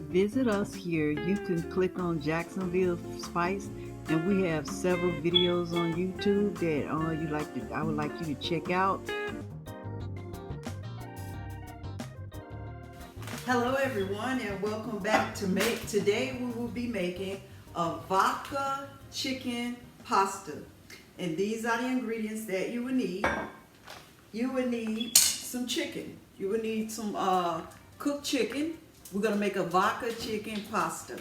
visit us here, you can click on Jacksonville Spice, and we have several videos on YouTube that I would like you to check out. Hello everyone, and welcome back to Today we will be making a vodka chicken pasta. And these are the ingredients that you will need. You will need some chicken. You will need some cooked chicken. We're gonna make a vodka chicken pasta.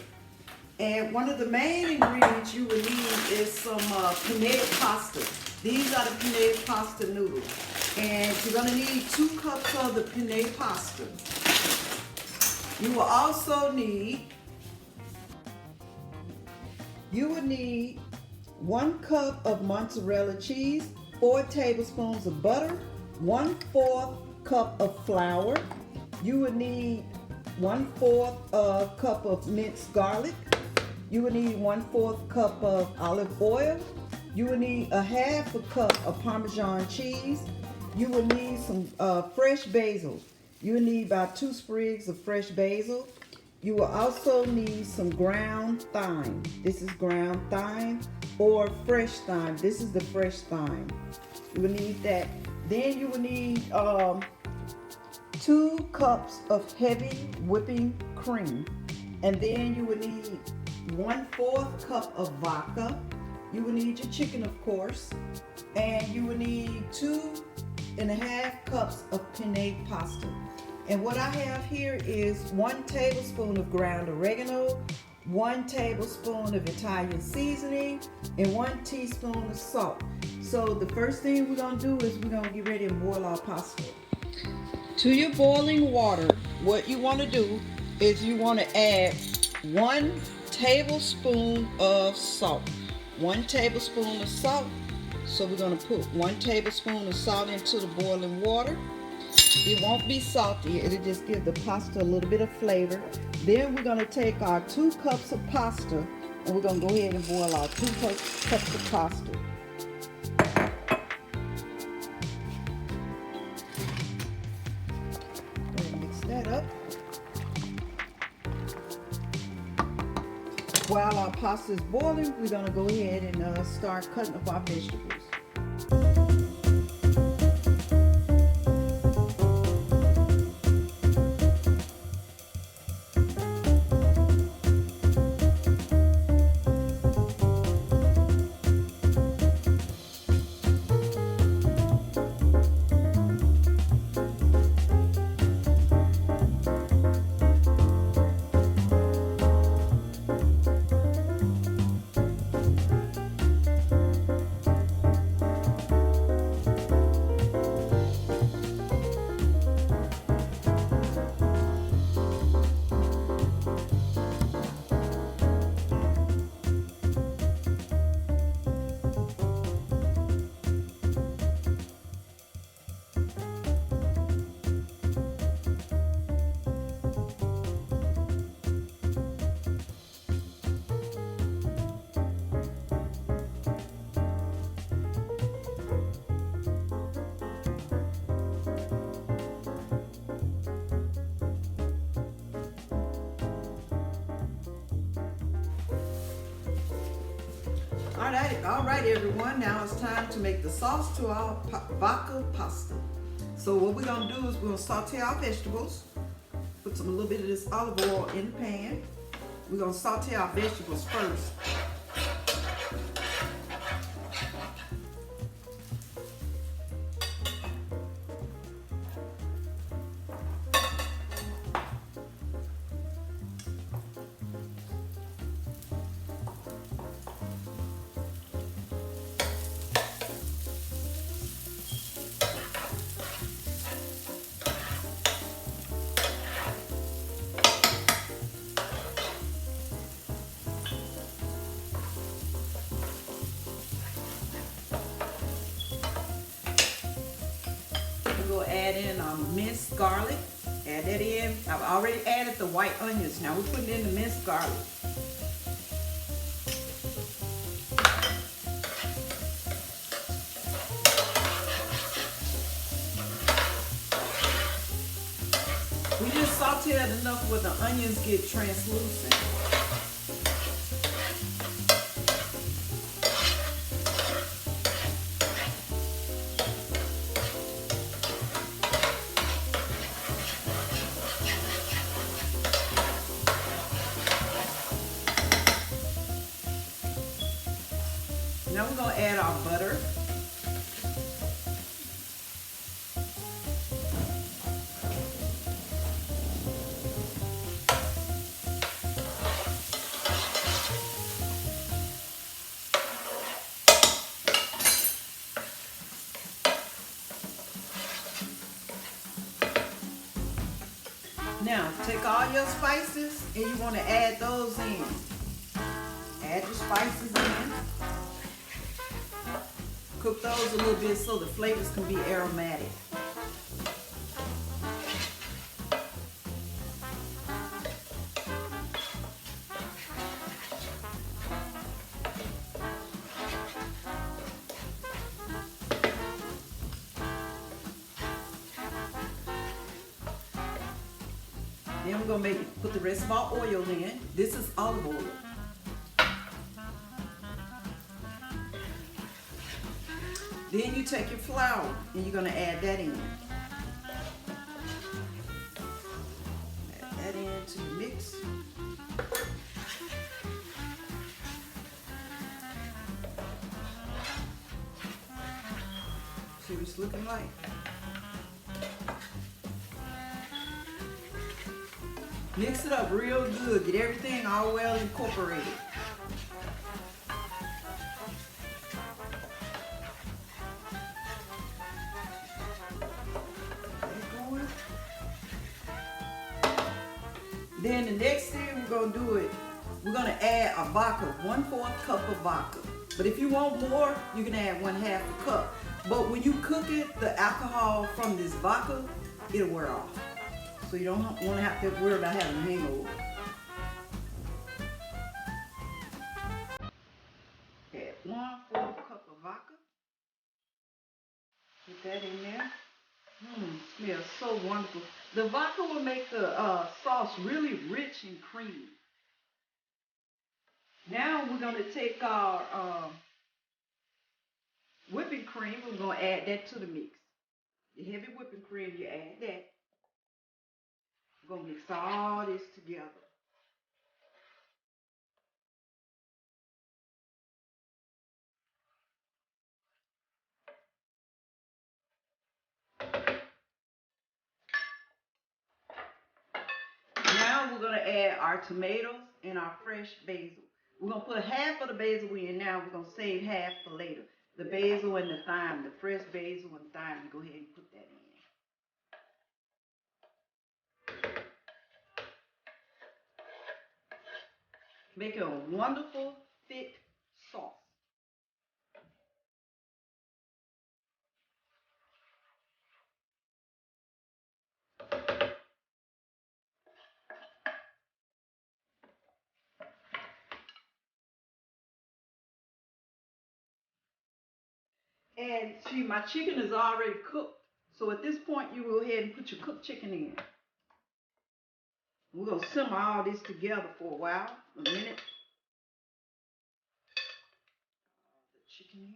And one of the main ingredients you will need is some penne pasta. These are the penne pasta noodles. And you're gonna need 2 cups of the penne pasta. You will also need 1 cup of mozzarella cheese, 4 tablespoons of butter, 1/4 cup of flour. You will need 1/4 cup of minced garlic. You will need 1/4 cup of olive oil. You will need 1/2 cup of Parmesan cheese. You will need some fresh basil. You will need about 2 sprigs of fresh basil. You will also need some ground thyme. This is ground thyme or fresh thyme. This is the fresh thyme. You will need that. Then you will need 2 cups of heavy whipping cream. And then you will need 1/4 cup of vodka. You will need your chicken, of course. And you will need 2.5 cups of penne pasta. And what I have here is 1 tablespoon of ground oregano, 1 tablespoon of Italian seasoning, and 1 teaspoon of salt. So the first thing we're gonna do is we're gonna get ready and boil our pasta. To your boiling water, what you wanna do is you wanna add 1 tablespoon of salt. 1 tablespoon of salt. So we're gonna put 1 tablespoon of salt into the boiling water. It won't be salty, it'll just give the pasta a little bit of flavor. Then we're gonna take our 2 cups of pasta and we're gonna go ahead and boil our 2 cups of pasta. Go ahead and mix that up. While our pasta is boiling, we're gonna go ahead and start cutting up our vegetables. All right, everyone. Now it's time to make the sauce to our vodka pasta. So what we're gonna do is we're gonna saute our vegetables. Put a little bit of this olive oil in the pan. We're gonna saute our vegetables first. We'll add in minced garlic. Add that in. I've already added the white onions. Now we're putting in the minced garlic. We just saute it enough where the onions get translucent. Now we're going to add our butter. Now, take all your spices and you want to add those in. Add your spices in. Cook those a little bit so the flavors can be aromatic. Then we're going to put the rest of our oil in. This is olive oil. Then you take your flour and you're going to add that in. Add that into the mix. See what it's looking like? Mix it up real good. Get everything all well incorporated. Then the next thing we're going to do it, we're going to add a vodka, 1/4 cup of vodka. But if you want more, you can add 1/2 cup. But when you cook it, the alcohol from this vodka, it'll wear off. So you don't want to have to worry about having a hangover. Add 1/4 cup of vodka. Put that in there. Smells so wonderful. The vodka will make the sauce really rich and creamy. Now we're going to take our whipping cream. We're going to add that to the mix. The heavy whipping cream, you add that. We're going to mix all this together. Now we're going to add our tomatoes and our fresh basil. We're going to put half of the basil in now. We're going to save half for later. The basil and the thyme, the fresh basil and thyme, go ahead and put that in. Make it a wonderful, thick sauce. And see, my chicken is already cooked. So at this point, you go ahead and put your cooked chicken in. We're going to simmer all this together for a while, a minute. The chicken in.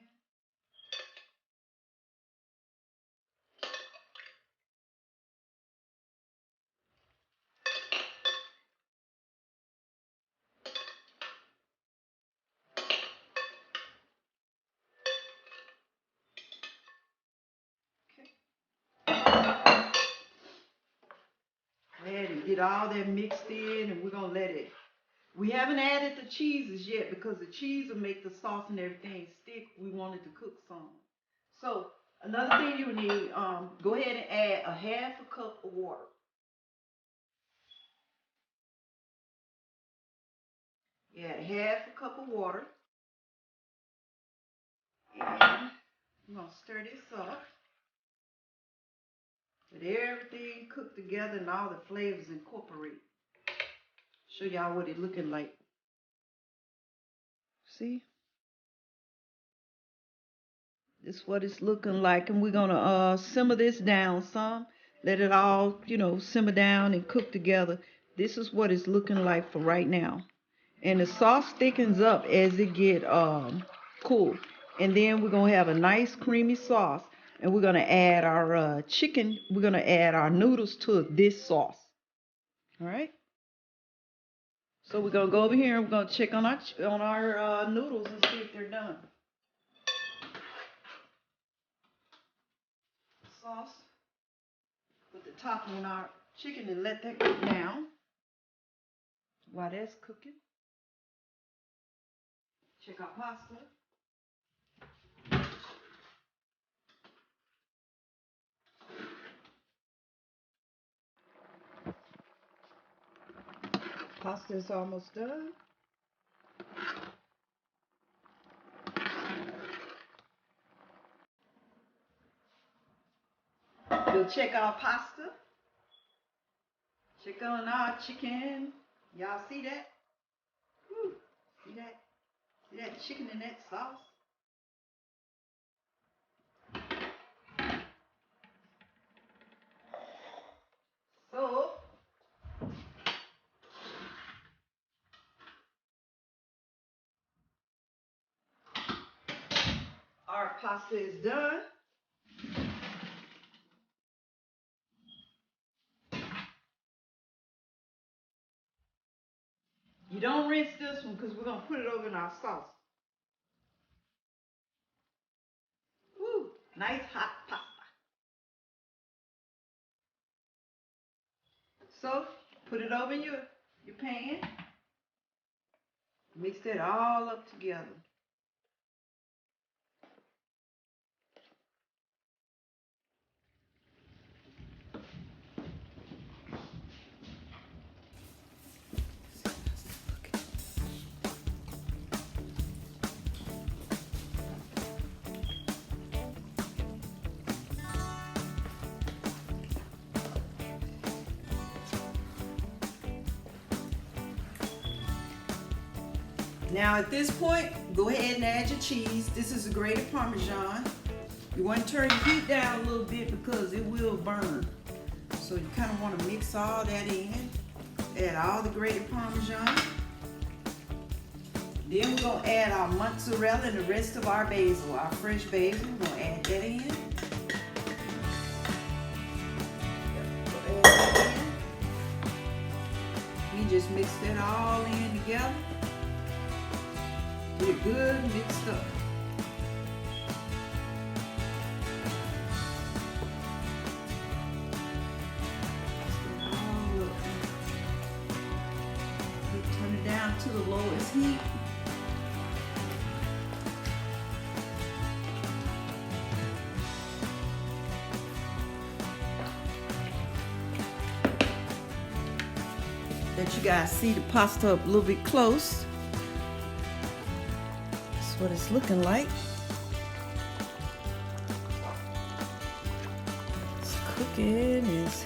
Go ahead and get all that mixed in, and we're going to let it. We haven't added the cheeses yet because the cheese will make the sauce and everything stick. We wanted to cook some. So another thing you need, go ahead and add a 1/2 cup of water. Add a 1/2 cup of water. And we're going to stir this up. Let everything cook together and all the flavors incorporate. Show y'all what it looking like. See? This is what it's looking like, and we're gonna simmer this down some. Let it all, simmer down and cook together. This is what it's looking like for right now. And the sauce thickens up as it get cool. And then we're gonna have a nice creamy sauce, and we're gonna add our chicken. We're gonna add our noodles to this sauce. All right. So we're gonna go over here and we're gonna check on our noodles and see if they're done. Sauce. Put the top on our chicken and let that cook down. While that's cooking, check our pasta. Pasta is almost done. We'll check our pasta. Check on our chicken. Y'all see that? Woo. See that? See that chicken in that sauce? So, our pasta is done. You don't rinse this one because we're going to put it over in our sauce. Woo, nice hot pasta. So, put it over your pan. Mix that all up together. Now at this point, go ahead and add your cheese. This is a grated Parmesan. You want to turn your heat down a little bit because it will burn. So you kind of want to mix all that in. Add all the grated Parmesan. Then we're going to add our mozzarella and the rest of our basil, our fresh basil. We're going to add that in. You just mix that all in together. Get it good mixed up. Turn it down to the lowest heat. Let you guys see the pasta up a little bit close. That's what it's looking like. It's cooking. It's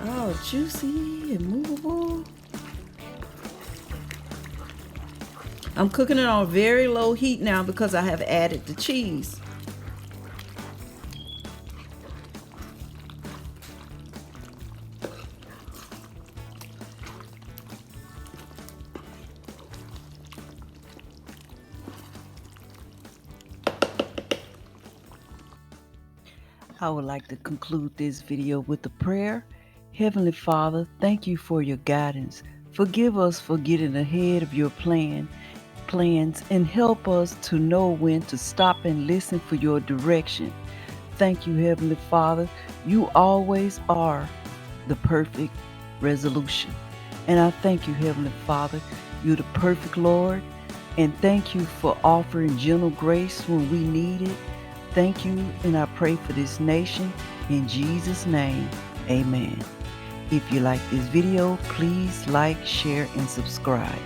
all juicy and movable. I'm cooking it on very low heat now because I have added the cheese. I would like to conclude this video with a prayer. Heavenly Father, thank you for your guidance. Forgive us for getting ahead of your plans and help us to know when to stop and listen for your direction. Thank you, Heavenly Father. You always are the perfect resolution. And I thank you, Heavenly Father. You're the perfect Lord. And thank you for offering gentle grace when we need it. Thank you, and I pray for this nation. In Jesus' name, amen. If you like this video, please like, share, and subscribe.